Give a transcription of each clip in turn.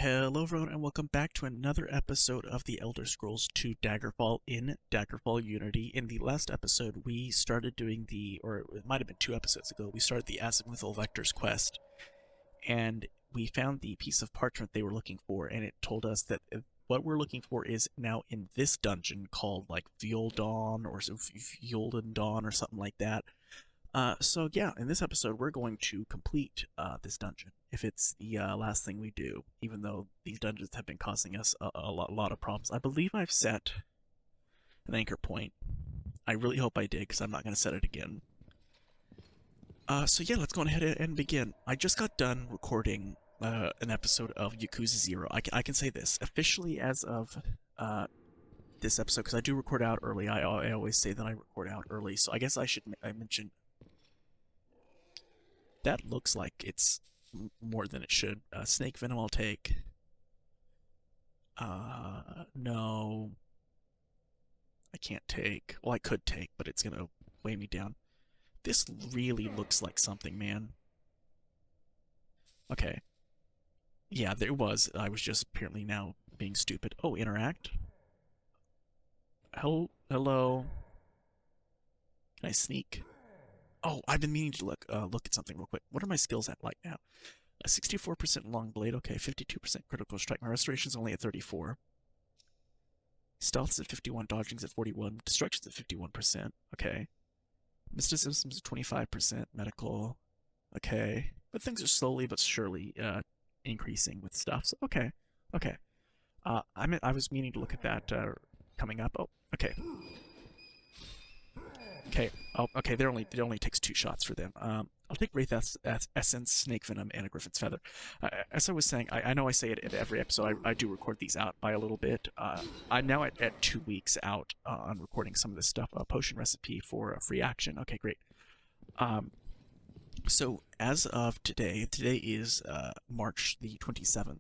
Hello everyone and welcome back to another episode of the Elder Scrolls 2 Daggerfall in Daggerfall Unity. In the last episode we started doing or it might have been 2 episodes ago, we started the Azimuthal Vectors quest. And we found the piece of parchment they were looking for, and it told us that what we're looking for is now in this dungeon called like Vojlodon or Vojlodon or something like that. So yeah, in this episode we're going to complete this dungeon, if it's the last thing we do, even though these dungeons have been causing us a lot of problems. I believe I've set an anchor point. I really hope I did, because I'm not going to set it again. So yeah, let's go ahead and begin. I just got done recording an episode of Yakuza 0. I can say this, officially as of this episode, because I do record out early. I always say that I record out early, so I guess I mention that looks like it's more than it should. Snake venom I'll take. No. I can't take. Well, I could take, but it's gonna weigh me down. This really looks like something, man. Okay. Yeah, there was. I was just apparently now being stupid. Oh, interact? Hello? Can I sneak? Oh, I've been meaning to look at something real quick. What are my skills at like now? A 64% long blade, okay, 52% critical strike. My restoration's only at 34. Stealth's at 51, dodging's at 41, destruction's at 51%, okay. Mysticism's at 25%, medical, okay. But things are slowly but surely increasing with stuff, so okay, okay. I was meaning to look at that coming up. Oh, okay. Okay. Oh, okay. It only takes 2 shots for them. I'll take Wraith Essence, Snake Venom, and a Griffin's Feather. As I was saying, I know I say it at every episode. I do record these out by a little bit. I'm now at 2 weeks out on recording some of this stuff. A potion recipe for a free action. Okay, great. So as of today is March the 27th.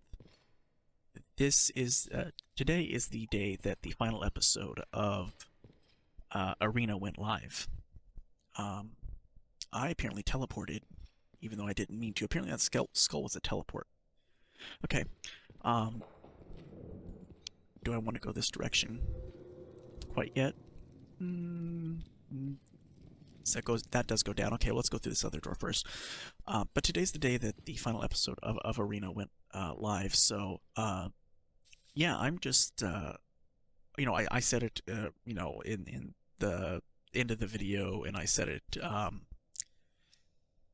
Today is the day that the final episode of Arena went live. I apparently teleported, even though I didn't mean to. Apparently that skull was a teleport. Okay. Do I want to go this direction quite yet? So that does go down. Okay, let's go through this other door first. But today's the day that the final episode of Arena went live. So yeah, I'm just I said it in the end of the video, and I said it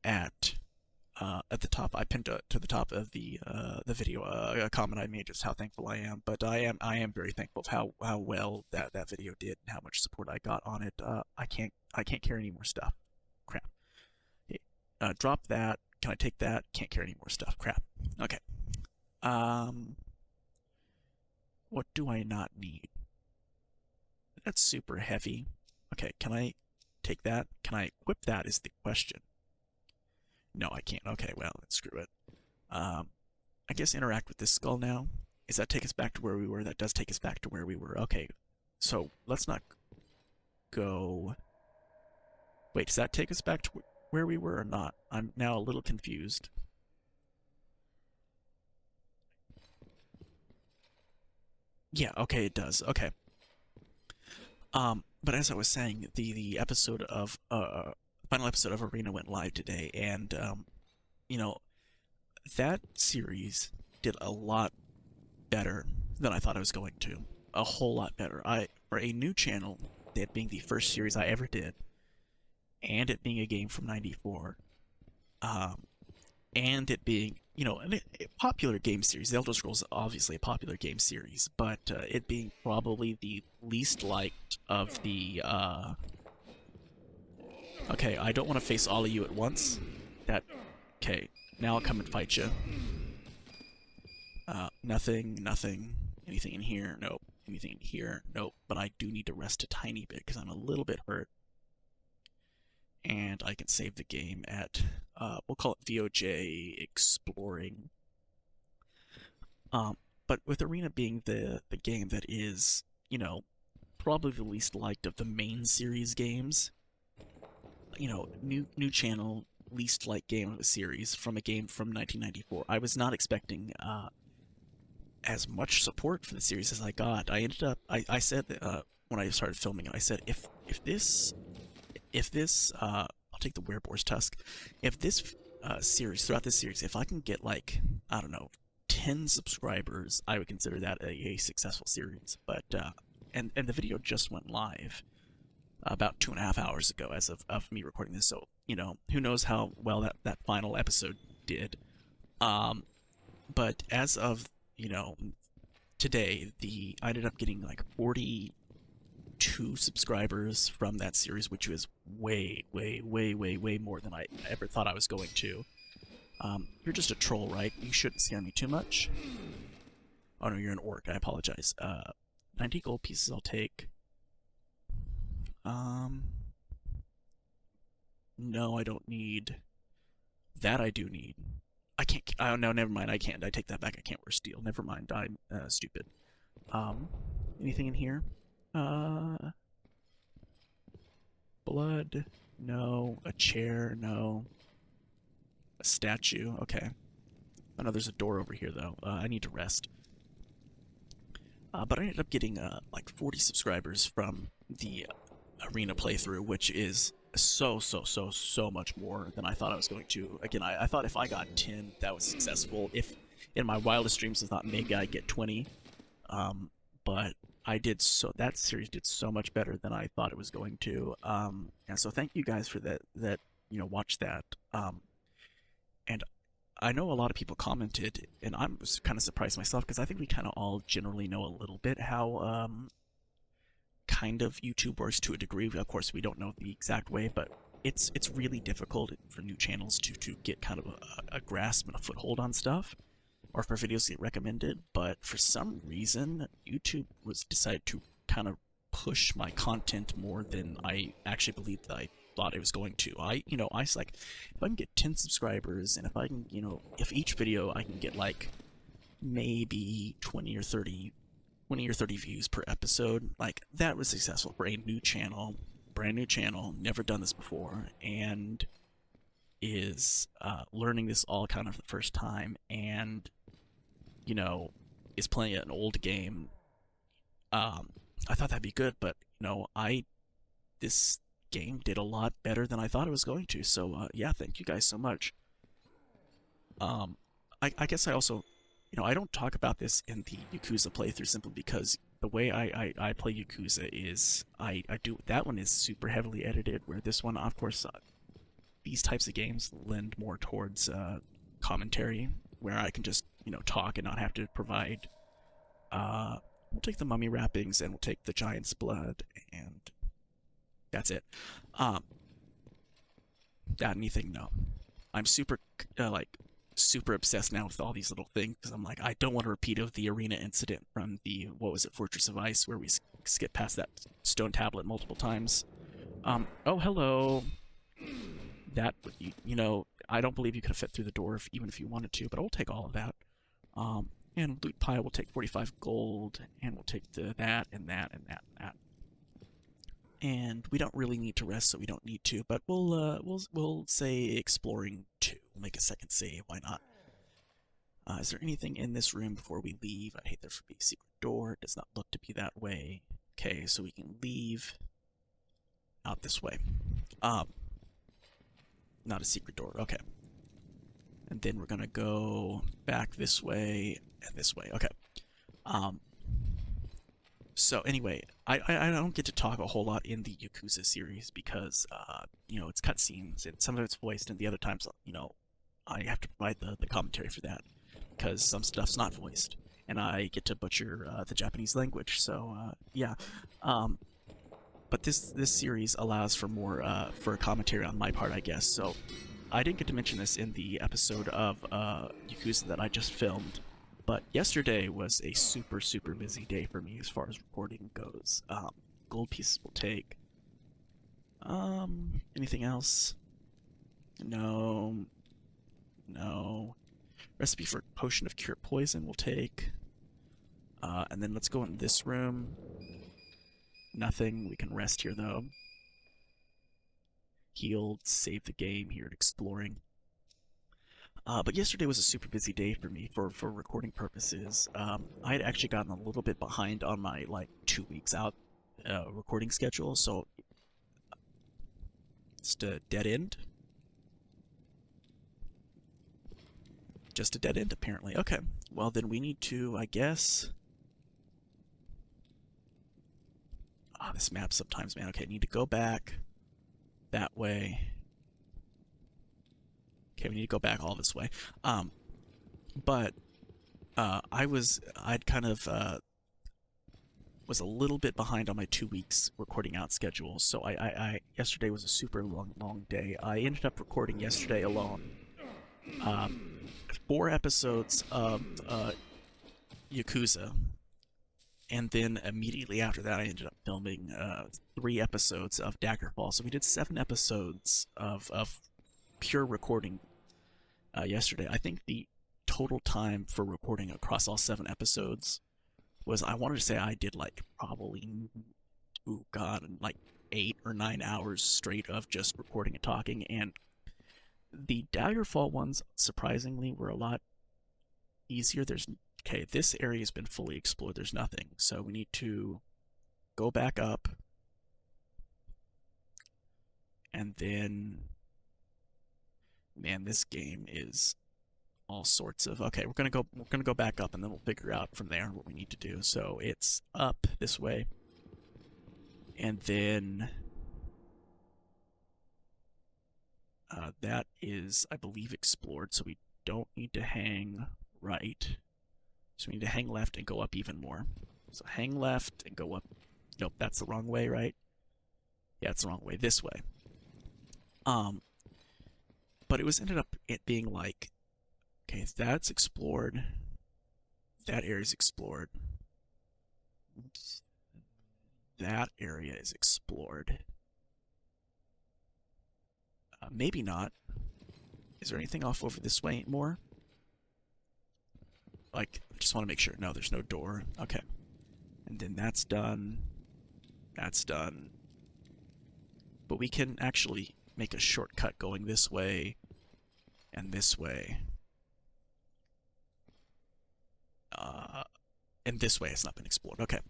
at the top. I pinned to the top of the video a comment I made, just how thankful I am. But I am very thankful of how well that video did and how much support I got on it. I can't carry any more stuff. Crap. Hey, drop that. Can I take that? Can't carry any more stuff. Crap. Okay. What do I not need? That's super heavy. Okay, can I take that? Can I equip that is the question. No, I can't. Okay, well, let's screw it. I guess interact with this skull now. Does that take us back to where we were? That does take us back to where we were. Okay, so let's not go... Wait, does that take us back to where we were or not? I'm now a little confused. Yeah, okay, it does. Okay. But as I was saying, the episode of final episode of Arena went live today, and that series did a lot better than I thought it was going to. A whole lot better. For a new channel, that being the first series I ever did, and it being a game from '94, and it being a popular game series. The Elder Scrolls is obviously a popular game series, but it being probably the least liked of the okay, I don't want to face all of you at once. Okay, now I'll come and fight you. Nothing. Anything in here? Nope. Anything in here? Nope. But I do need to rest a tiny bit because I'm a little bit hurt. And I can save the game at, we'll call it VOJ Exploring. But with Arena being the game that is, probably the least liked of the main series games, new channel, least liked game of a series from a game from 1994. I was not expecting as much support for the series as I got. I ended up, I said when I started filming it, I said if this I'll take the Wereboar's Tusk. If this series, throughout this series, if I can get like, I don't know, 10 subscribers, I would consider that a successful series. But and the video just went live about 2.5 hours ago as of me recording this, so who knows how well that final episode did. But as of today, I ended up getting like 42 subscribers from that series, which was way more than I ever thought I was going to. You're just a troll, right? You shouldn't scare me too much. Oh no, you're an orc. I apologize. 90 gold pieces I'll take. No, I don't need. That I do need. I can't. Oh no, never mind. I can't. I take that back. I can't wear steel. Never mind. I'm stupid. Anything in here? Blood? No. A chair? No. A statue? Okay. I know there's a door over here though. I need to rest. But I ended up getting like 40 subscribers from the arena playthrough, which is so much more than I thought I was going to. Again, I thought if I got 10, that was successful. If in my wildest dreams I thought maybe I'd get 20, but that series did so much better than I thought it was going to. And so thank you guys for that watched that. And I know a lot of people commented, and I was kind of surprised myself because I think we kind of all generally know a little bit how kind of YouTube works to a degree. Of course, we don't know the exact way, but it's really difficult for new channels to get kind of a grasp and a foothold on stuff, or for videos to get recommended. But for some reason, YouTube decided to kind of push my content more than I actually believed that I thought it was going to. I was like, if I can get 10 subscribers, and if I can, if each video I can get like maybe 20 or 30 views per episode, like that was successful for a new channel, brand new channel, never done this before, and is learning this all kind of for the first time, and is playing an old game. I thought that'd be good, but this game did a lot better than I thought it was going to. So yeah, thank you guys so much. I guess I also, I don't talk about this in the Yakuza playthrough simply because the way I play Yakuza is I do that one is super heavily edited, where this one, of course, these types of games lend more towards commentary, where I can just talk and not have to provide. We'll take the mummy wrappings and we'll take the giant's blood, and that's it. Anything? No. I'm super super obsessed now with all these little things because I'm like, I don't want a repeat of the arena incident from the Fortress of Ice, where we skipped past that stone tablet multiple times. Oh, hello. That I don't believe you could have fit through the door even if you wanted to, but I'll take all of that. And loot pile will take 45 gold, and we'll take that and that and that and that. And we don't really need to rest, so we don't need to. But we'll say exploring 2. We'll make a second save. Why not? Is there anything in this room before we leave? I hate there to be a secret door. It does not look to be that way. Okay, so we can leave out this way. Not a secret door. Okay. And then we're gonna go back this way and this way. Okay. So anyway, I don't get to talk a whole lot in the Yakuza series because it's cutscenes and some of it's voiced, and the other times I have to provide the commentary for that because some stuff's not voiced, and I get to butcher the Japanese language. So yeah. But this series allows for more for a commentary on my part, I guess. So I didn't get to mention this in the episode of Yakuza that I just filmed, but yesterday was a super busy day for me as far as recording goes. Gold pieces will take. Anything else? No. Recipe for potion of cure poison will take. And then let's go in this room. Nothing. We can rest here though. Healed, save the game here at exploring. But yesterday was a super busy day for me for recording purposes. I had actually gotten a little bit behind on my like 2 weeks out recording schedule, so just a dead end. Just a dead end, apparently. Okay, well then we need to, I guess. This map sometimes, man. Okay, need to go back that way. Okay, we need to go back all this way. But I'd kind of was a little bit behind on my 2 weeks recording out schedule. So I yesterday was a super long day. I ended up recording yesterday alone 4 episodes of Yakuza, and then immediately after that I ended up filming 3 episodes of Daggerfall. So we did 7 episodes of pure recording yesterday. I think the total time for recording across all 7 episodes was, I wanted to say I did like probably, like 8 or 9 hours straight of just recording and talking. And the Daggerfall ones, surprisingly, were a lot easier. Okay, this area has been fully explored. There's nothing. So we need to go back up. And then, man, this game is all sorts of, okay, we're gonna go back up, and then we'll figure out from there what we need to do. So it's up this way, and then that is, I believe, explored, so we don't need to hang right. So we need to hang left and go up even more. So hang left and go up. Nope, that's the wrong way, right? Yeah, it's the wrong way. This way. But it ended up being like, okay, that's explored. That area is explored. Oops. That area is explored. Maybe not. Is there anything off over this way more? Like, I just want to make sure. No, there's no door. Okay. And then that's done. That's done. But we can actually make a shortcut going this way and this way. And this way has not been explored. Okay.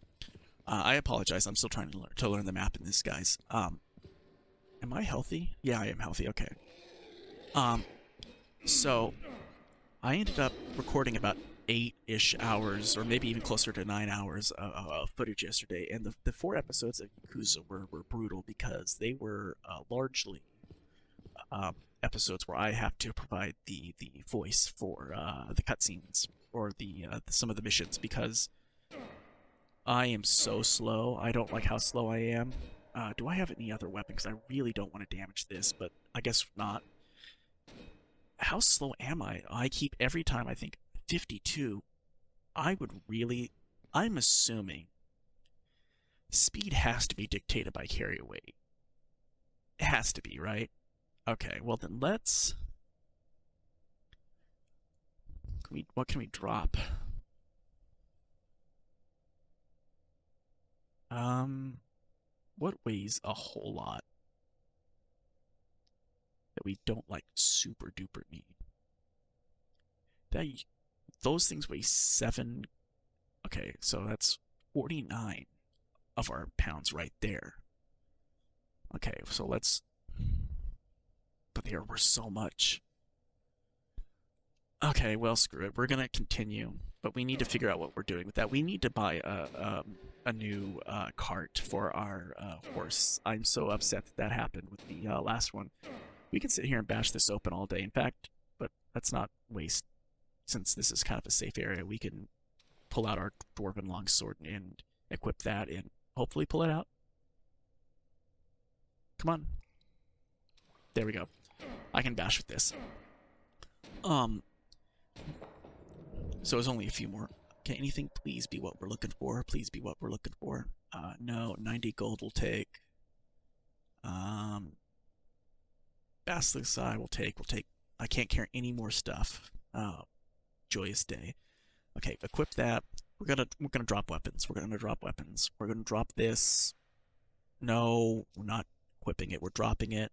I apologize. I'm still trying to learn the map in this, guys. Am I healthy? Yeah, I am healthy. Okay. So I ended up recording about 8-ish hours, or maybe even closer to 9 hours of footage yesterday, and the 4 episodes of Yakuza were brutal because they were largely episodes where I have to provide the voice for the cutscenes or the some of the missions, because I am so slow. I don't like how slow I am. Do I have any other weapon? Because I really don't want to damage this, but I guess not. How slow am I? I keep, every time I think 52, I'm assuming speed has to be dictated by carry weight. It has to be, right? Okay, well then let's... what can we drop? What weighs a whole lot that we don't like super duper need? Those things weigh 7. Okay, so that's 49 of our pounds right there. Okay, so let's... But they were so much. Okay, well, screw it. We're gonna continue, but we need to figure out what we're doing with that. We need to buy a new cart for our horse. I'm so upset that happened with the last one. We can sit here and bash this open all day, in fact, but let's not waste, since this is kind of a safe area. We can pull out our dwarven longsword and equip that and hopefully pull it out. Come on. There we go. I can bash with this. So there's only a few more. Can anything please be what we're looking for? Please be what we're looking for. No, 90 gold will take. Basilisk Eye will take. I can't carry any more stuff. Joyous day. Okay, equip that. We're gonna drop weapons. We're gonna drop this. No, we're not equipping it. We're dropping it.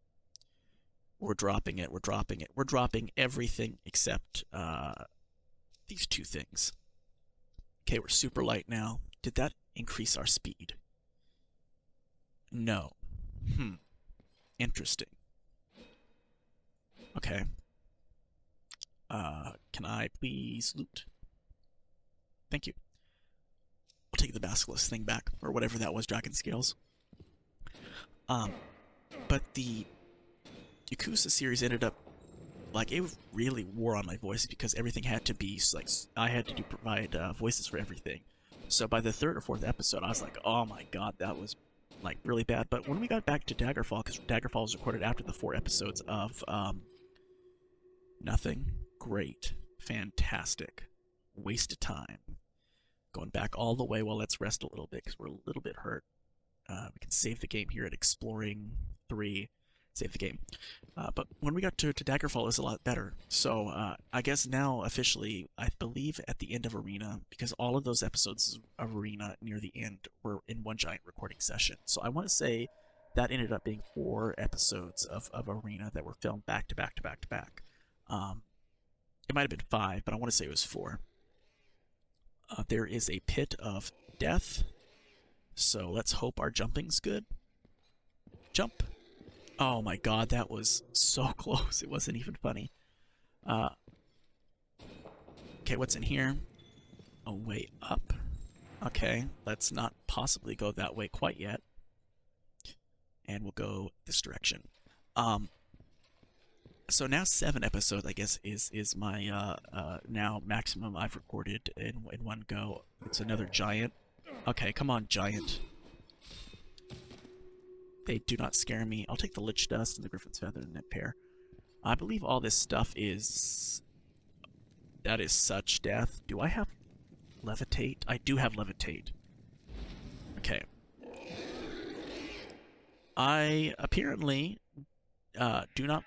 We're dropping it. We're dropping it. We're dropping everything except these two things. Okay, we're super light now. Did that increase our speed? No. Interesting. Okay. Can I please loot? Thank you. We'll take the basilisk thing back, or whatever that was, dragon scales. But the Yakuza series ended up, like, it really wore on my voice because everything had to be, like, I had to provide voices for everything. So by the third or fourth episode, I was like, oh my god, that was, like, really bad. But when we got back to Daggerfall, because Daggerfall was recorded after the 4 episodes of, nothing, great, fantastic, waste of time. Going back all the way, well, let's rest a little bit because we're a little bit hurt. We can save the game here at Exploring 3. Save the game. But when we got to Daggerfall, it was a lot better. So I guess now, officially, I believe at the end of Arena, because all of those episodes of Arena near the end were in one giant recording session. So I want to say that ended up being 4 episodes of Arena that were filmed back to back to back to back. It might have been 5, but I want to say it was 4. There is a pit of death, so let's hope our jumping's good. Jump. Oh my god, that was so close. It wasn't even funny. Okay, what's in here? A way up. Okay, let's not possibly go that way quite yet. And we'll go this direction. So now 7 episodes, I guess, is my now maximum I've recorded in one go. It's another giant. Okay, come on, giant. They do not scare me. I'll take the Lich Dust and the Griffin's Feather and Net Pair. I believe all this stuff is... That is such death. Do I have Levitate? I do have Levitate. Okay. I apparently do not...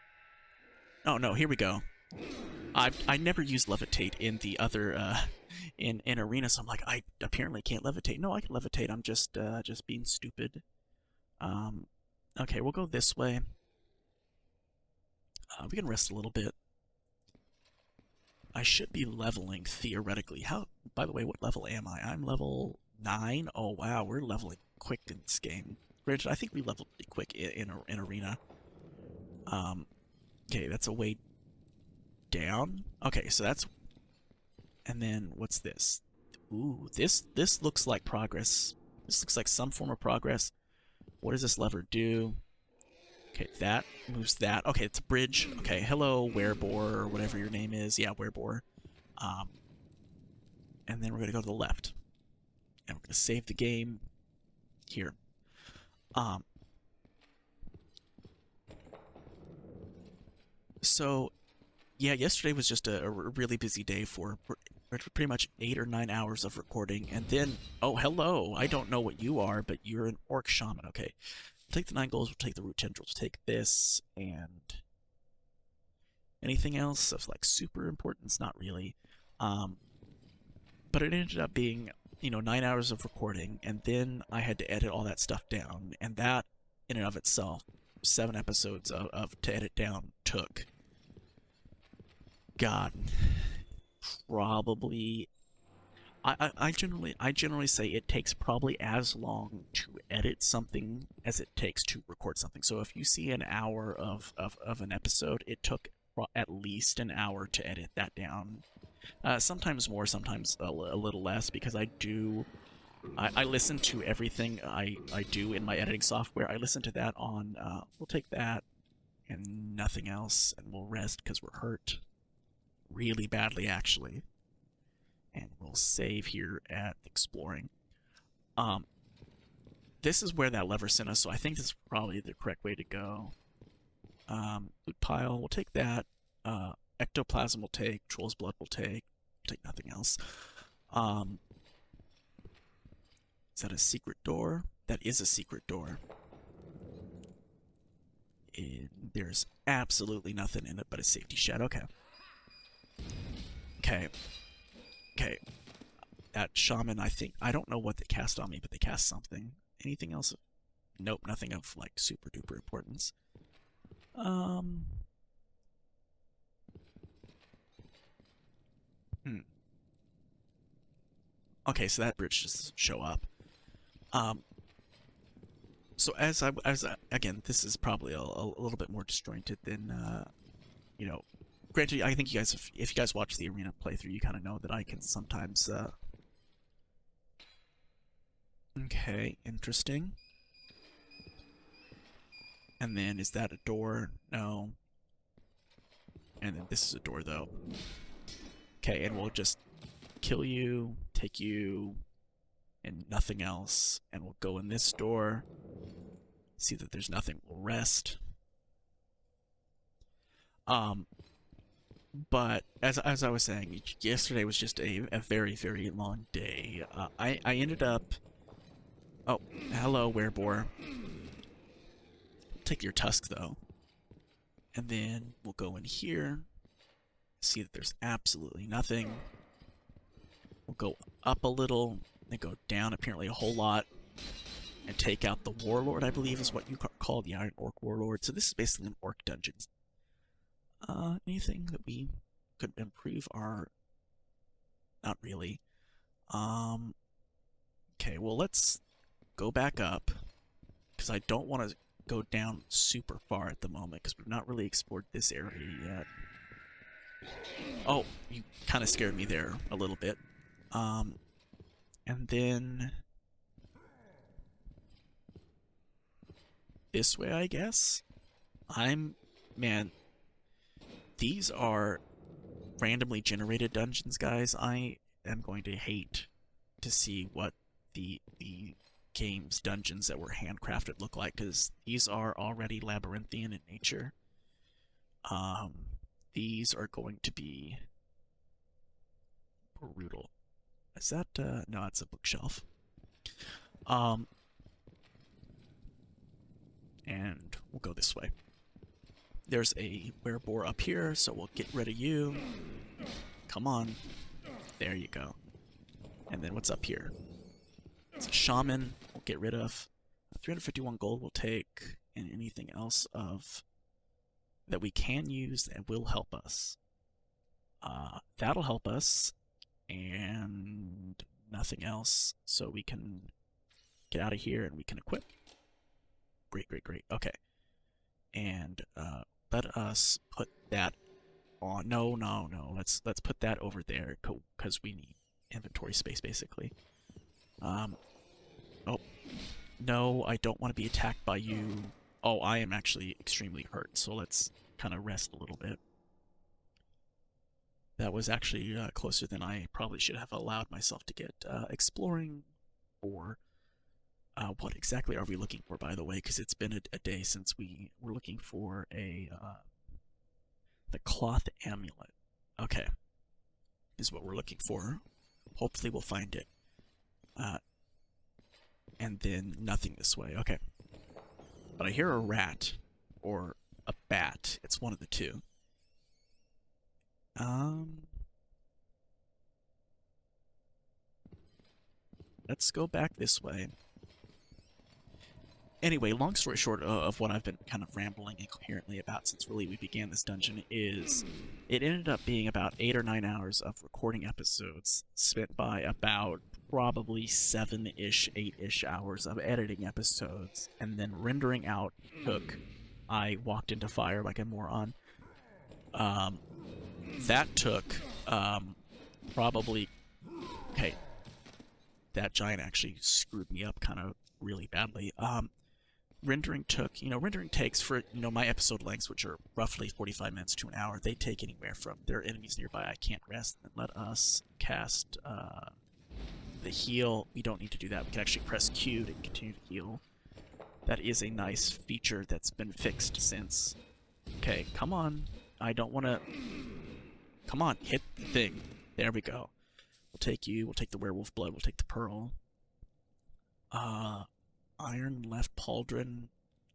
Oh no, here we go. I never used Levitate in the other in Arena, so I'm like, I apparently can't Levitate. No, I can Levitate. I'm just being stupid. Okay, we'll go this way. We can rest a little bit. I should be leveling theoretically. By the way, what level am I? I'm level 9. Oh wow, we're leveling quick in this game. Granted, I think we leveled pretty quick in Arena. Okay, that's a way down. Okay, so that's... And then, what's this? Ooh, this looks like progress. This looks like some form of progress. What does this lever do? Okay, that moves that. Okay, it's a bridge. Okay, hello, Werebore, or whatever your name is. Yeah, Werebore. And then we're going to go to the left. And we're going to save the game here. So, yeah, yesterday was just a really busy day for pretty much 8 or 9 hours of recording, and then, oh, hello, I don't know what you are, but you're an orc shaman. Okay, we'll take the 9 goals, we'll take the root tendrils, we'll take this, and anything else of, like, super importance? Not really. But it ended up being, 9 hours of recording, and then I had to edit all that stuff down, and that, in and of itself, 7 episodes to edit down took... God, probably... I generally say it takes probably as long to edit something as it takes to record something. So if you see an hour of an episode, it took at least an hour to edit that down. Sometimes more, sometimes a little less, because I listen to everything I do in my editing software. I listen to that on, we'll take that and nothing else, and we'll rest because we're hurt. Really badly, actually. And we'll save here at Exploring. This is where that lever sent us, so I think this is probably the correct way to go. Loot pile, we'll take that. Ectoplasm we'll take. Troll's Blood we'll take. Nothing else. Is that a secret door? That is a secret door. There's absolutely nothing in it but a safety shed. Okay. Okay. That shaman, I don't know what they cast on me, but they cast something. Anything else? Nope, nothing of, like, super duper importance. Okay, so that bridge just show up. So again, this is probably a little bit more disjointed than you know. Granted, I think you guys, if you guys watch the arena playthrough, you kind of know that I can sometimes. Okay, interesting. And then is that a door? No. And then this is a door though. Okay, and we'll just kill you, take you, and nothing else. And we'll go in this door. See that there's nothing. We'll rest. But as I was saying, yesterday was just a very, very long day. I ended up... Oh, hello, werebore. Take your tusk, though. And then we'll go in here. See that there's absolutely nothing. We'll go up a little, then go down apparently a whole lot. And take out the Warlord, I believe is what you call the Iron Orc Warlord. So this is basically an Orc dungeon. Anything that we could improve are... Not really. Okay, well let's go back up. Because I don't want to go down super far at the moment, because we've not really explored this area yet. Oh, you kind of scared me there a little bit. And then... this way, I guess? Man, these are randomly generated dungeons, guys. I am going to hate to see what the game's dungeons that were handcrafted look like, because these are already labyrinthian in nature. These are going to be brutal. Is that, no, it's a bookshelf. And we'll go this way. There's a werebore up here, so we'll get rid of you. Come on. There you go. And then what's up here? It's a shaman we'll get rid of. 351 gold we'll take, and anything else that we can use that will help us. That'll help us, and nothing else, so we can get out of here and we can equip. Great. Okay. And let us put that on. No. Let's put that over there because we need inventory space basically. Oh. No, I don't want to be attacked by you. Oh, I am actually extremely hurt, so let's kind of rest a little bit. That was actually closer than I probably should have allowed myself to get. Exploring for... what exactly are we looking for, by the way? Because it's been a day since we were looking for the cloth amulet. Okay. Is what we're looking for. Hopefully we'll find it. And then nothing this way. Okay. But I hear a rat. Or a bat. It's one of the two. Let's go back this way. Anyway, long story short of what I've been kind of rambling incoherently about since really we began this dungeon is it ended up being about 8 or 9 hours of recording episodes spent by about probably 7-ish, 8-ish hours of editing episodes, and then rendering out took... I walked into fire like a moron. That took probably... Okay, that giant actually screwed me up kind of really badly. Rendering took, rendering takes for, my episode lengths, which are roughly 45 minutes to an hour, they take anywhere from, there are enemies nearby, I can't rest, and let us cast the heal. We don't need to do that, we can actually press Q to continue to heal. That is a nice feature that's been fixed since. Okay, come on, I don't want to, come on, hit the thing. There we go. We'll take you, we'll take the werewolf blood, we'll take the pearl. Iron left pauldron,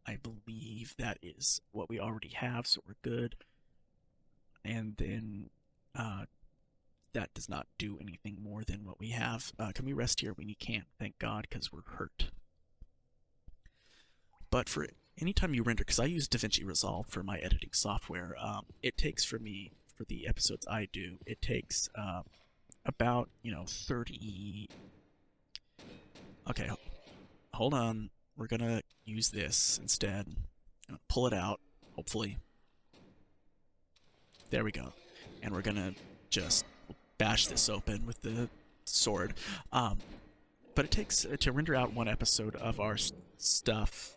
I believe that is what we already have, so we're good. And then that does not do anything more than what we have. Can we rest here? We can't, thank God, because we're hurt. But for anytime you render, because I use DaVinci Resolve for my editing software, it takes for me, for the episodes I do, it takes about, 30... Okay, hold on. We're gonna use this instead. Pull it out, hopefully. There we go. And we're gonna just bash this open with the sword. But it takes, to render out one episode of our stuff...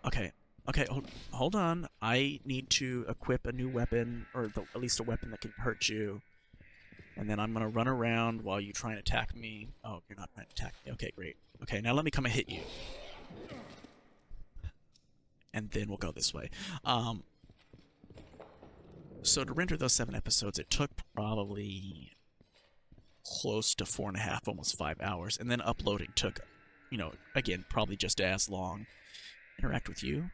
Okay, hold on. I need to equip a new weapon, or at least a weapon that can hurt you. And then I'm gonna run around while you try and attack me. Oh, you're not trying to attack me. Okay, great. Okay, now let me come and hit you. And then we'll go this way. So to render those 7 episodes, it took probably close to 4.5, almost 5 hours. And then uploading took, again, probably just as long. Interact with you.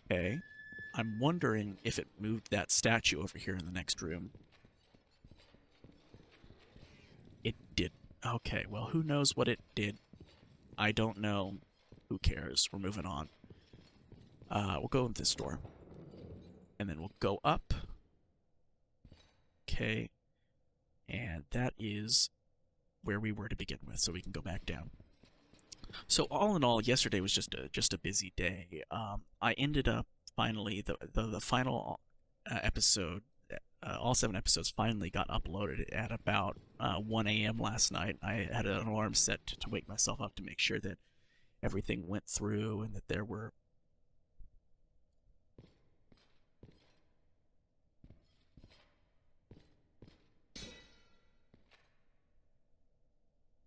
Okay. I'm wondering if it moved that statue over here in the next room. It did. Okay, well, who knows what it did? I don't know. Who cares? We're moving on. We'll go in this door. And then we'll go up. Okay. And that is where we were to begin with, so we can go back down. So all in all, yesterday was just a busy day. I ended up finally the final episode, all 7 episodes finally got uploaded at about 1 a.m. last night. I had an alarm set to wake myself up to make sure that everything went through and that there were...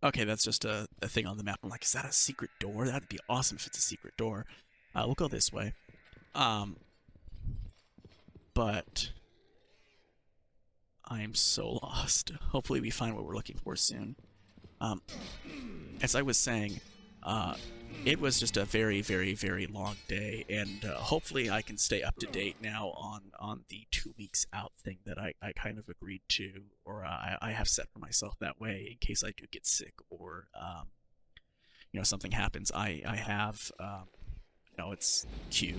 Okay, that's just a thing on the map. I'm like, is that a secret door? That'd be awesome if it's a secret door. We'll go this way. But I'm so lost. Hopefully we find what we're looking for soon. As I was saying, it was just a very, very, very long day, and hopefully I can stay up to date now on the 2 weeks out thing that I kind of agreed to, or I have set for myself that way in case I do get sick or something happens. I have it's Q.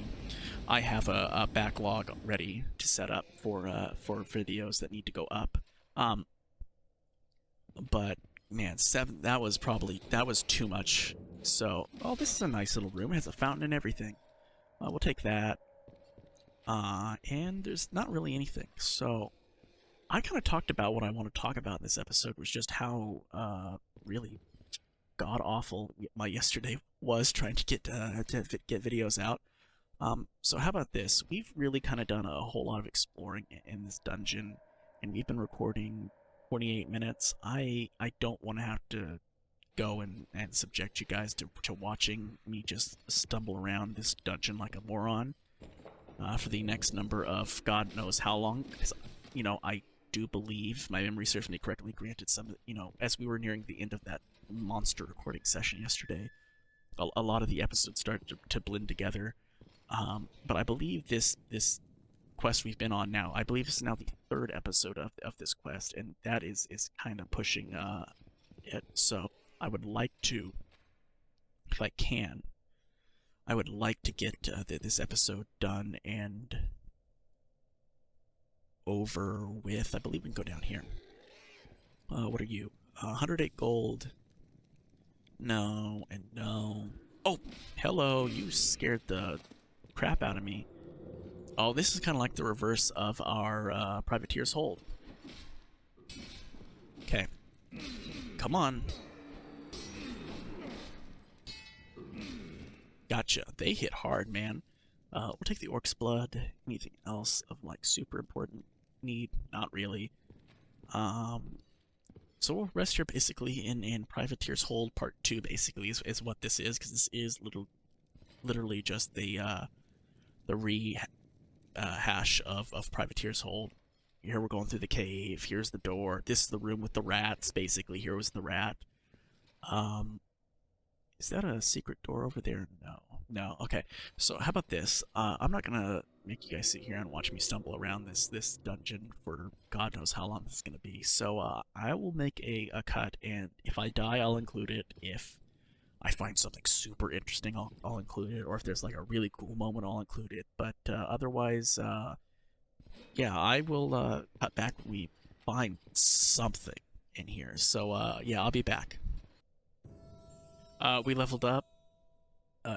I have a backlog ready to set up for videos that need to go up. But man, 7, that was too much. So, oh, this is a nice little room. It has a fountain and everything. We'll take that. And there's not really anything. So, I kind of talked about what I want to talk about in this episode, was just how really god-awful my yesterday was trying to get videos out. So how about this? We've really kind of done a whole lot of exploring in this dungeon, and we've been recording 28 minutes. I don't want to have to go and subject you guys to watching me just stumble around this dungeon like a moron for the next number of God knows how long. Because, I do believe, my memory serves me correctly, granted some, as we were nearing the end of that monster recording session yesterday, a lot of the episodes started to blend together. But I believe this quest we've been on now, I believe this is now the 3rd episode of this quest, and that is kind of pushing it. So I would like to, if I can, I would like to get this episode done and over with. I believe we can go down here. What are you? 108 gold. No, and no. Oh, hello, you scared the crap out of me. Oh, this is kind of like the reverse of our Privateer's Hold. Okay. Come on. Gotcha. They hit hard, man. We'll take the Orc's Blood. Anything else of, like, super important need? Not really. So we'll rest here basically in Privateer's Hold Part 2, basically, is what this is, because this is literally just the rehash of Privateer's Hold. Here we're going through the cave. Here's the door. This is the room with the rats, basically. Here was the rat. Is that a secret door over there? No. No. Okay. So how about this? I'm not gonna make you guys sit here and watch me stumble around this dungeon for God knows how long this is gonna be. So I will make a cut, and if I die, I'll include it. If I find something super interesting, I'll include it. Or if there's like a really cool moment, I'll include it. But otherwise, yeah, I will cut back when we find something in here. So yeah, I'll be back. We leveled up.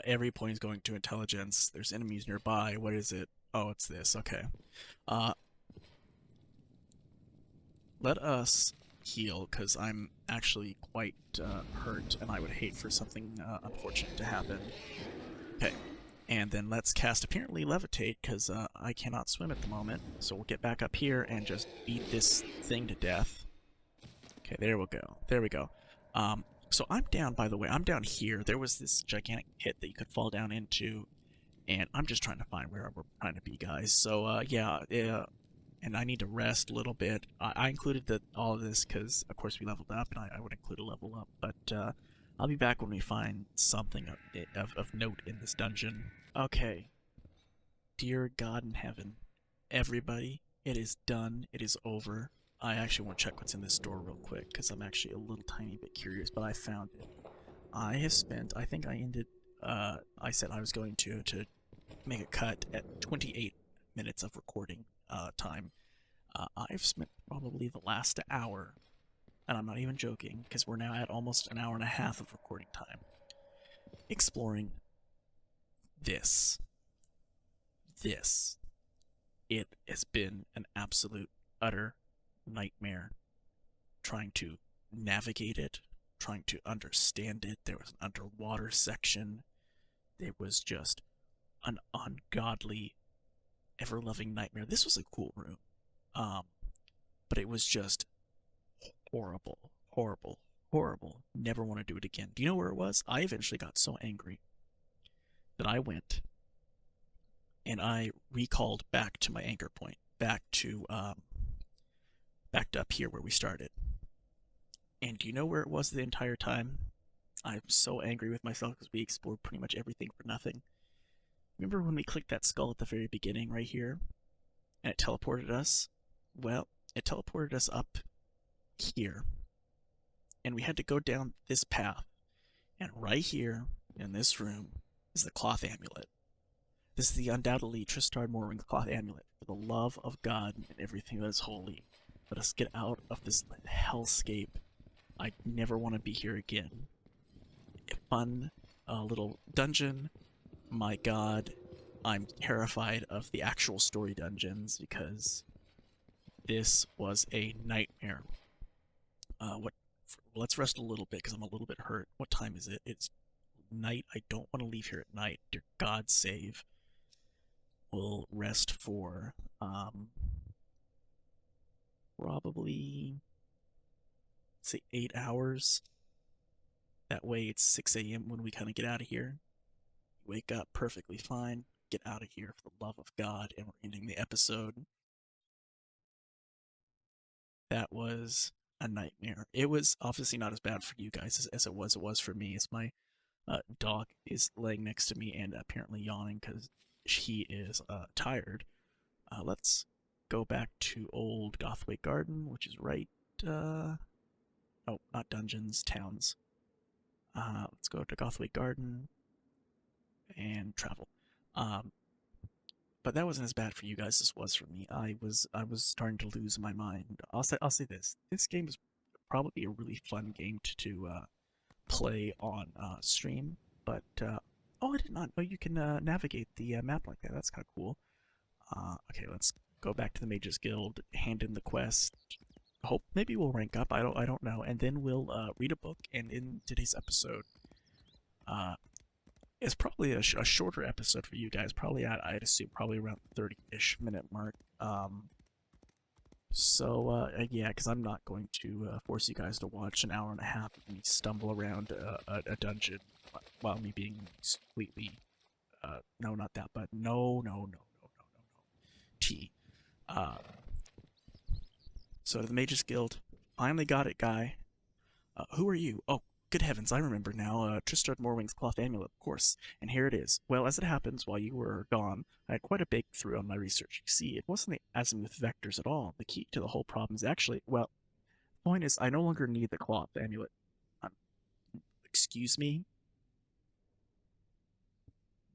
Every point is going to intelligence. There's enemies nearby. What is it? Oh, it's this. Okay. Let us heal, because I'm actually quite hurt, and I would hate for something unfortunate to happen. Okay. And then let's cast apparently levitate, because I cannot swim at the moment. So we'll get back up here and just beat this thing to death. Okay, there we go. There we go. So I'm down, by the way. I'm down here. There was this gigantic pit that you could fall down into, and I'm just trying to find where we're trying to be, guys. So, yeah, and I need to rest a little bit. I included all of this because, of course, we leveled up, and I would include a level up, but I'll be back when we find something of note in this dungeon. Okay. Dear God in heaven, everybody, it is done. It is over. I actually want to check what's in this door real quick, because I'm actually a little tiny bit curious, but I found it. I have spent, I think I ended, I said I was going to make a cut at 28 minutes of recording time. I've spent probably the last hour, and I'm not even joking, because we're now at almost an hour and a half of recording time, exploring this. It has been an absolute, utter nightmare trying to navigate it, trying to understand it. There was an underwater section. It was just an ungodly, ever-loving nightmare. This was a cool room, but it was just horrible, horrible, horrible. Never want to do it again. Do you know where it was? I eventually got so angry that I went and I recalled back to my anchor point, back to up here where we started. And do you know where it was the entire time? I'm so angry with myself because we explored pretty much everything for nothing. Remember when we clicked that skull at the very beginning right here? And it teleported us? Well, it teleported us up here. And we had to go down this path. And right here, in this room, is the cloth amulet. This is the undoubtedly Tristar Morwing's cloth amulet. For the love of God and everything that is holy, let us get out of this hellscape. I never want to be here again. A fun little dungeon. My God, I'm terrified of the actual story dungeons because this was a nightmare. Let's rest a little bit because I'm a little bit hurt. What time is it? It's night. I don't want to leave here at night. Dear God, save. We'll rest for probably, say, 8 hours. That way it's 6 a.m. when we kind of get out of here. Wake up perfectly fine. Get out of here for the love of God, and we're ending the episode. That was a nightmare. It was obviously not as bad for you guys as it was for me, as my dog is laying next to me and apparently yawning because he is tired. Let's go back to Old Gothway Garden, which is right... oh, not dungeons, towns. Let's go to Gothway Garden and travel. But that wasn't as bad for you guys as it was for me. I was starting to lose my mind. I'll say this. This game is probably a really fun game to play on stream. But oh, I did not know you can navigate the map like that. That's kind of cool. Okay, let's go back to the Mages Guild, hand in the quest. Hope maybe we'll rank up. I don't know, and then we'll read a book. And in today's episode, it's probably a shorter episode for you guys. Probably I'd assume probably around 30-ish minute mark. So yeah, because I'm not going to force you guys to watch an hour and a half of me stumble around a dungeon while me being completely no, not that, but no. T. So to the Mages Guild, finally got it, guy. Who are you? Oh, good heavens, I remember now. Tristar Morwing's cloth amulet, of course. And here it is. Well, as it happens, while you were gone, I had quite a breakthrough on my research. You see, it wasn't the Azimuth Vectors at all. The key to the whole problem is actually, well, the point is, I no longer need the cloth amulet. Excuse me?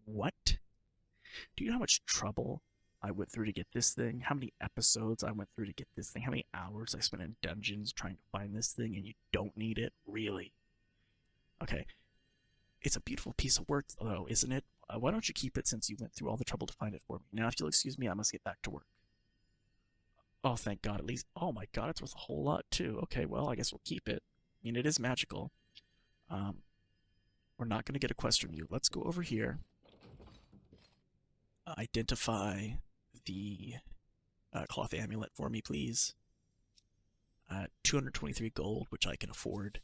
What? Do you know how much trouble I went through to get this thing? How many episodes I went through to get this thing? How many hours I spent in dungeons trying to find this thing, and you don't need it? Really? Okay. It's a beautiful piece of work, though, isn't it? Why don't you keep it since you went through all the trouble to find it for me? Now, if you'll excuse me, I must get back to work. Oh, thank God, at least. Oh my God, it's worth a whole lot, too. Okay, well, I guess we'll keep it. I mean, it is magical. We're not going to get a quest from you. Let's go over here. Identify the cloth amulet for me, please. 223 gold, which I can afford.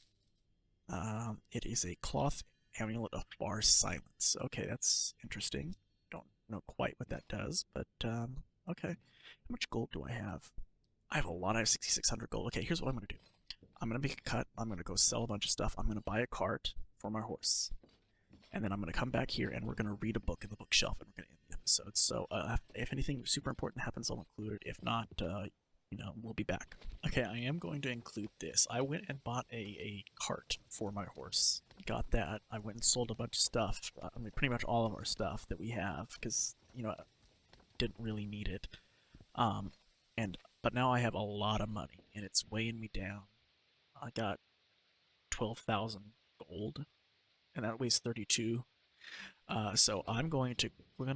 It is a cloth amulet of far silence. Okay, that's interesting. Don't know quite what that does, but okay. How much gold do I have? I have a lot. I have 6,600 gold. Okay, here's what I'm going to do. I'm going to make a cut. I'm going to go sell a bunch of stuff. I'm going to buy a cart for my horse. And then I'm going to come back here and we're going to read a book in the bookshelf and we're going to end the episode. So if anything super important happens, I'll include it. If not, we'll be back. Okay, I am going to include this. I went and bought a cart for my horse. Got that. I went and sold a bunch of stuff. I mean, pretty much all of our stuff that we have because, didn't really need it. But now I have a lot of money and it's weighing me down. I got 12,000 gold and that weighs 32. So we're going to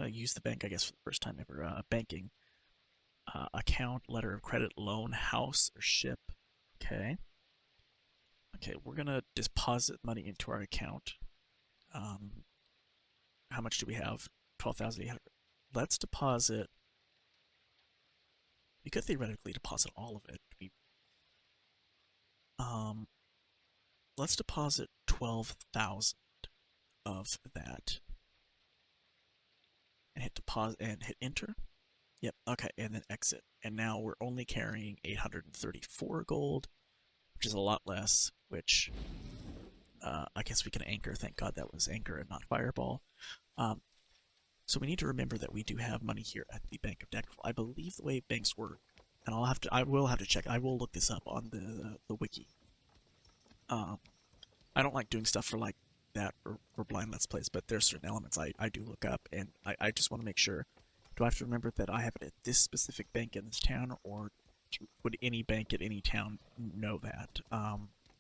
use the bank, I guess, for the first time ever. Banking. Account, letter of credit, loan, house, or ship. Okay. Okay, we're going to deposit money into our account. How much do we have? 12,800. Let's deposit. We could theoretically deposit all of it. Let's deposit 12,000 of that. And hit deposit and hit enter. Yep, okay, and then exit. And now we're only carrying 834 gold, which is a lot less, which I guess we can anchor. Thank God that was anchor and not fireball. So we need to remember that we do have money here at the Bank of Daggerfall. I believe the way banks work, and I will have to check. I will look this up on the wiki. I don't like doing stuff for like that for blind Let's Plays, but there's certain elements I do look up, and I just want to make sure. Do I have to remember that I have it at this specific bank in this town, or would any bank at any town know that?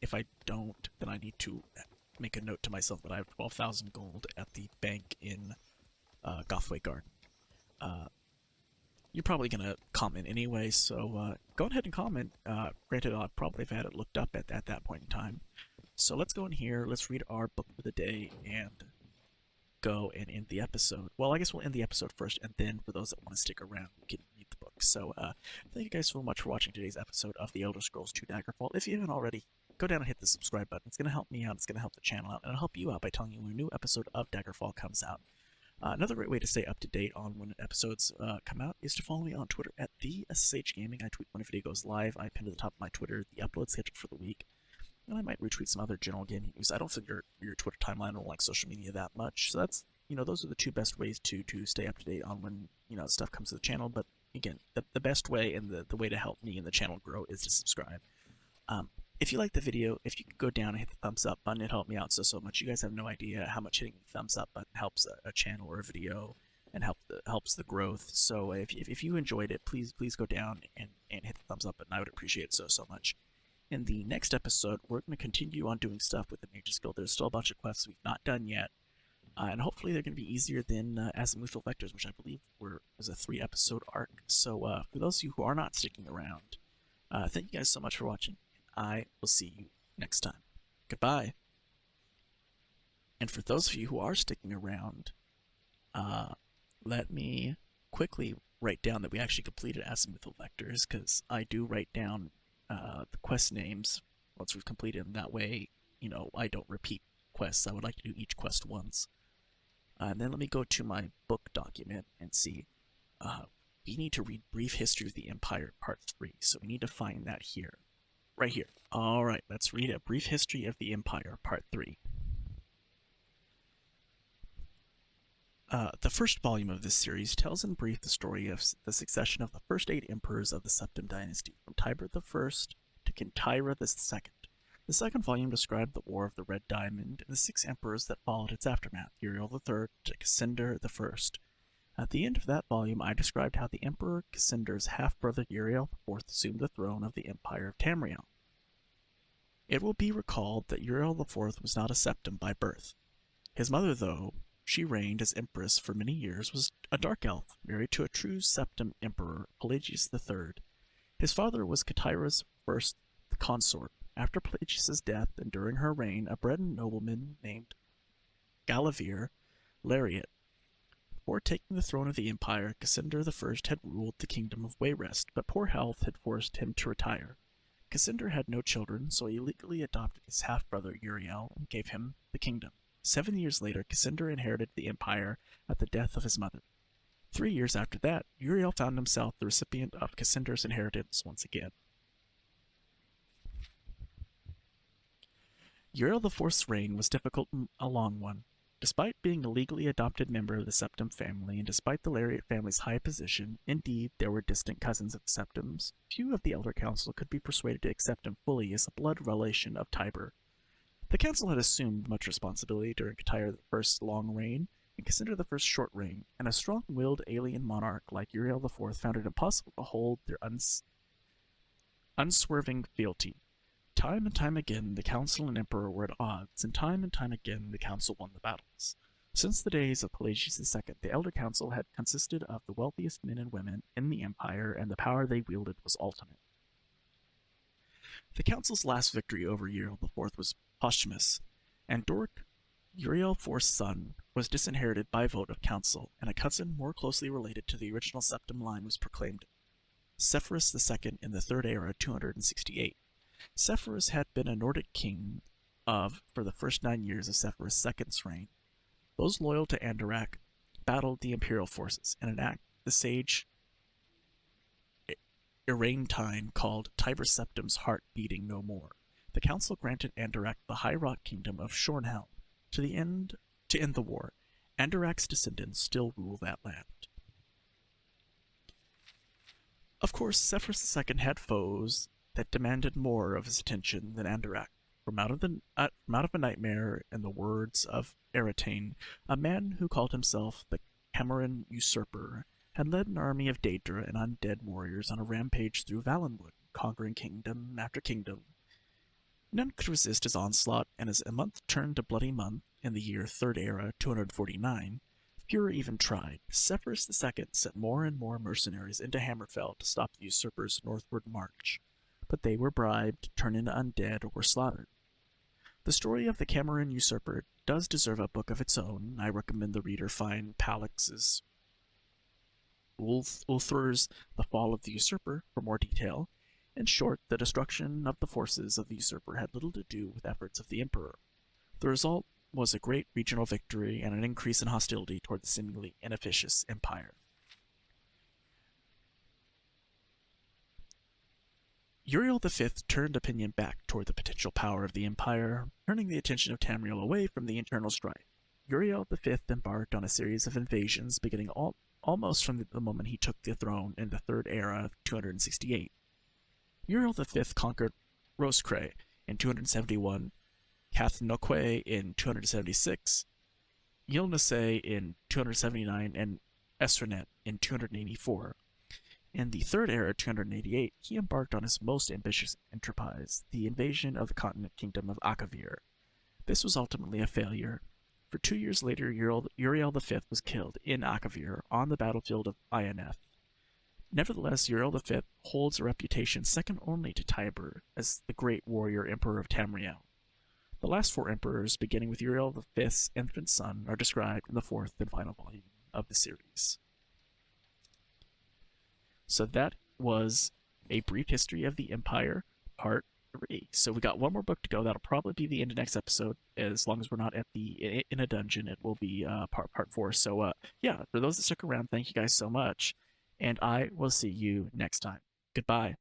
If I don't, then I need to make a note to myself that I have 12,000 gold at the bank in Gothway Garden. You're probably going to comment anyway, so go ahead and comment. Granted, I'll probably have had it looked up at that point in time. So let's go in here, let's read our book for the day, and go and end the episode. Well, I guess we'll end the episode first, and then for those that want to stick around, we can read the book. So, thank you guys so much for watching today's episode of the Elder Scrolls 2 Daggerfall. If you haven't already, go down and hit the subscribe button. It's going to help me out, it's going to help the channel out, and it'll help you out by telling you when a new episode of Daggerfall comes out. Another great way to stay up to date on when episodes come out is to follow me on Twitter at @TheSSHGaming. I tweet when a video goes live. I pin to the top of my Twitter the upload schedule for the week. And I might retweet some other general gaming news. I don't think your Twitter timeline will like social media that much. So that's, those are the two best ways to stay up to date on when, stuff comes to the channel. But again, the best way and the way to help me and the channel grow is to subscribe. If you like the video, if you could go down and hit the thumbs up button, it helped me out so much. You guys have no idea how much hitting the thumbs up button helps a channel or a video and helps the growth. So if you enjoyed it, please go down and hit the thumbs up button. I would appreciate it so much. In the next episode, we're going to continue on doing stuff with the Mage's Guild. There's still a bunch of quests we've not done yet, and hopefully they're going to be easier than Azimuthal Vectors, which I believe was a 3-episode arc. So for those of you who are not sticking around, thank you guys so much for watching. I will see you next time. Goodbye. And for those of you who are sticking around, let me quickly write down that we actually completed Azimuthal Vectors, because I do write down the quest names once we've completed them. That way, I don't repeat quests. I would like to do each quest once. And then let me go to my book document and see. We need to read Brief History of the Empire, Part 3. So we need to find that here. Right here. Alright, let's read A Brief History of the Empire, Part 3. The first volume of this series tells in brief the story of the succession of the first 8 emperors of the Septim dynasty, from Tiberius I to Kintyra II. The second volume described the War of the Red Diamond and the 6 emperors that followed its aftermath, Uriel III to Cassander I. At the end of that volume, I described how the Emperor Cassander's half-brother Uriel IV assumed the throne of the Empire of Tamriel. It will be recalled that Uriel IV was not a septim by birth. His mother, though she reigned as empress for many years, was a dark elf, married to a true septim emperor, Pelagius III. His father was Katira's first consort. After Pelagius' death and during her reign, a Breton nobleman named Galavir Lariat. Before taking the throne of the empire, Cassander I had ruled the kingdom of Wayrest, but poor health had forced him to retire. Cassander had no children, so he legally adopted his half-brother Uriel and gave him the kingdom. 7 years later, Cassander inherited the empire at the death of his mother. 3 years after that, Uriel found himself the recipient of Cassander's inheritance once again. Uriel IV's reign was difficult and a long one. Despite being a legally adopted member of the Septim family, and despite the Lariat family's high position, indeed there were distant cousins of the Septims, few of the Elder Council could be persuaded to accept him fully as a blood relation of Tiber. The council had assumed much responsibility during Katira I's long reign and Cassander I's short reign, and a strong-willed alien monarch like Uriel IV found it impossible to hold their unswerving fealty. Time and time again, the council and emperor were at odds, and time again, the council won the battles. Since the days of Pelagius II, the Elder Council had consisted of the wealthiest men and women in the empire, and the power they wielded was ultimate. The council's last victory over Uriel IV was posthumous, and Doric, Uriel IV's son, was disinherited by vote of council, and a cousin more closely related to the original Septim line was proclaimed, Sepphoris II in the Third Era, 268. Sepphoris had been a Nordic king for the first 9 years of Sepphoris II's reign. Those loyal to Andorak battled the imperial forces, and an act the sage Irantine called Tiber Septim's heart beating no more. The council granted Andorak the high rock kingdom of Shornhelm to end the war. Andorak's descendants still rule that land. Of course, Sepphoris II had foes that demanded more of his attention than Andorak. From out of a nightmare, in the words of Eratane, a man who called himself the Cameron Usurper had led an army of Daedra and undead warriors on a rampage through Valenwood, conquering kingdom after kingdom. None could resist his onslaught, and as a month turned to bloody month in the year Third Era, 249, fewer even tried. Sepphoris II sent more and more mercenaries into Hammerfell to stop the usurper's northward march, but they were bribed, turned into undead, or were slaughtered. The story of the Cameron Usurper does deserve a book of its own. I recommend the reader find Palix's Ulther's The Fall of the Usurper for more detail. In short, the destruction of the forces of the usurper had little to do with efforts of the emperor. The result was a great regional victory and an increase in hostility toward the seemingly inefficacious empire. Uriel V turned opinion back toward the potential power of the empire, turning the attention of Tamriel away from the internal strife. Uriel V embarked on a series of invasions beginning almost from the moment he took the throne in the Third Era of 268. Uriel V conquered Roscrea in 271, Cathnoque in 276, Yilnase in 279, and Esranet in 284. In the Third Era, 288, he embarked on his most ambitious enterprise, the invasion of the continent kingdom of Akavir. This was ultimately a failure. For 2 years later, Uriel V was killed in Akavir on the battlefield of Ioneth. Nevertheless, Uriel V holds a reputation second only to Tiber as the great warrior emperor of Tamriel. The last 4 emperors, beginning with Uriel V's infant son, are described in the 4th and final volume of the series. So that was a brief history of the Empire, Part 3. So we got one more book to go. That'll probably be the end of next episode. As long as we're not in a dungeon, it will be part 4. So yeah, for those that stuck around, thank you guys so much, and I will see you next time. Goodbye.